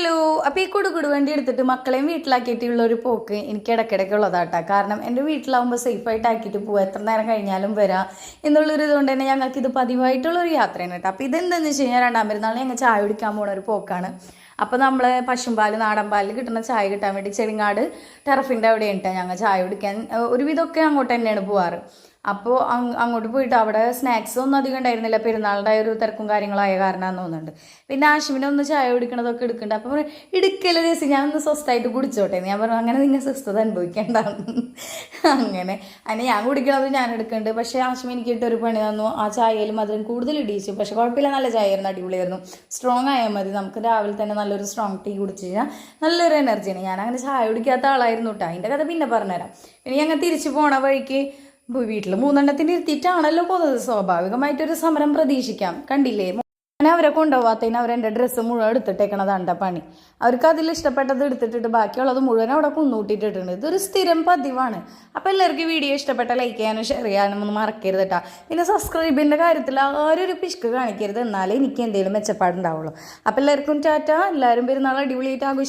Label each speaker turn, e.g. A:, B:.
A: Hello. അപ്പോൾ ഈ കുടുകുടു വണ്ടി എടുത്തിട്ട് മക്കളെയും വീട്ടിലാക്കിയിട്ടുള്ള ഒരു പോക്ക് എനിക്ക് ഇടയ്ക്കിടയ്ക്ക് ഉള്ളതാട്ടാ. കാരണം എൻ്റെ വീട്ടിലാവുമ്പോൾ സേഫായിട്ട് ആക്കിയിട്ട് പോവുക, എത്ര നേരം കഴിഞ്ഞാലും വരാം എന്നുള്ളൊരു ഇതുകൊണ്ട് തന്നെ ഞങ്ങൾക്ക് ഇത് പതിവായിട്ടുള്ളൊരു യാത്രയാണ് കേട്ടോ. അപ്പോൾ ഇതെന്താണെന്ന് വെച്ച് കഴിഞ്ഞാൽ രണ്ടാം പെരുന്നാൾ ഞങ്ങൾ ചായ കുടിക്കാൻ പോകുന്ന ഒരു പോക്കാണ്. അപ്പോൾ നമ്മൾ പശുമ്പാൽ നാടൻ പാലിൽ കിട്ടുന്ന ചായ കിട്ടാൻ വേണ്ടി ചെളിങ്ങാട് ടെറഫിൻ്റെ അവിടെയാണ് ഞങ്ങൾ ചായ കുടിക്കാൻ ഒരുവിധമൊക്കെ അങ്ങോട്ട് തന്നെയാണ് പോവാറ്. അപ്പോൾ അങ്ങോട്ട് പോയിട്ട് അവിടെ സ്നാക്സ് ഒന്നും അധികം ഉണ്ടായിരുന്നില്ല, പെരുന്നാളുടെ ഒരു തിരക്കും കാര്യങ്ങളായ കാരണമാണെന്ന് തോന്നുന്നുണ്ട്. പിന്നെ ആശുവിനെ ഒന്ന് ചായ കുടിക്കണതൊക്കെ എടുക്കുന്നുണ്ട്. അപ്പോൾ ഇടുക്കല രസം ഞാനൊന്ന് സ്വസ്ഥമായിട്ട് കുടിച്ചോട്ടെ. ഞാൻ പറഞ്ഞു അങ്ങനെ നിങ്ങൾ സ്വസ്ഥത അനുഭവിക്കേണ്ടാണ്. അങ്ങനെ ഞാൻ കുടിക്കണത് ഞാൻ എടുക്കുന്നുണ്ട്. പക്ഷേ ആശുവിന് എനിക്ക് ഇട്ടൊരു പണി തന്നു. ആ ചായയിലും അതിലും കൂടുതൽ ഇടിച്ചു. പക്ഷെ കുഴപ്പമില്ല, നല്ല ചായയായിരുന്നു, അടിപൊളിയായിരുന്നു. സ്ട്രോങ് ആയാൽ മതി. നമുക്ക് രാവിലെ തന്നെ നല്ലൊരു സ്ട്രോങ് ടീ കുടിച്ച് കഴിഞ്ഞാൽ നല്ലൊരു എനർജിയാണ്. ഞാൻ അങ്ങനെ ചായ കുടിക്കാത്ത ആളായിരുന്നു കേട്ടോ. അതിൻ്റെ കഥ പിന്നെ പറഞ്ഞുതരാം. പിന്നെ ഞങ്ങൾ തിരിച്ചു പോണ വഴിക്ക് വീട്ടിൽ മൂന്നെണ്ണത്തിന് ഇരുത്തിയിട്ടാണല്ലോ പോകുന്നത്. സ്വാഭാവികമായിട്ടൊരു സമരം പ്രതീക്ഷിക്കാം. കണ്ടില്ലേ, ഞാൻ അവരെ കൊണ്ടുപോകാത്തതിന് അവരെൻ്റെ ഡ്രസ്സ് മുഴുവൻ എടുത്തിട്ടേക്കണതാണ് പണി. അവർക്ക് അതിൽ ഇഷ്ടപ്പെട്ടത് എടുത്തിട്ടിട്ട് ബാക്കിയുള്ളത് മുഴുവൻ അവിടെ കുന്നൂട്ടിയിട്ടിട്ടുണ്ട്. ഇതൊരു സ്ഥിരം പതിവാണ്. അപ്പോൾ എല്ലാവർക്കും വീഡിയോ ഇഷ്ടപ്പെട്ട ലൈക്ക് ചെയ്യാനും ഷെയർ ചെയ്യാനും ഒന്നും മറക്കരുത് കേട്ടോ. പിന്നെ സബ്സ്ക്രൈബിൻ്റെ കാര്യത്തിൽ ആരും ഒരു പിശുക്ക് കാണിക്കരുത്, എന്നാലേ എനിക്ക് എന്തെങ്കിലും മെച്ചപ്പാടുണ്ടാവുള്ളൂ. അപ്പോൾ എല്ലാവർക്കും ടാറ്റ. എല്ലാവരും പെരുന്നാൾ അടിപൊളിയായിട്ട് ആഘോഷിക്കും.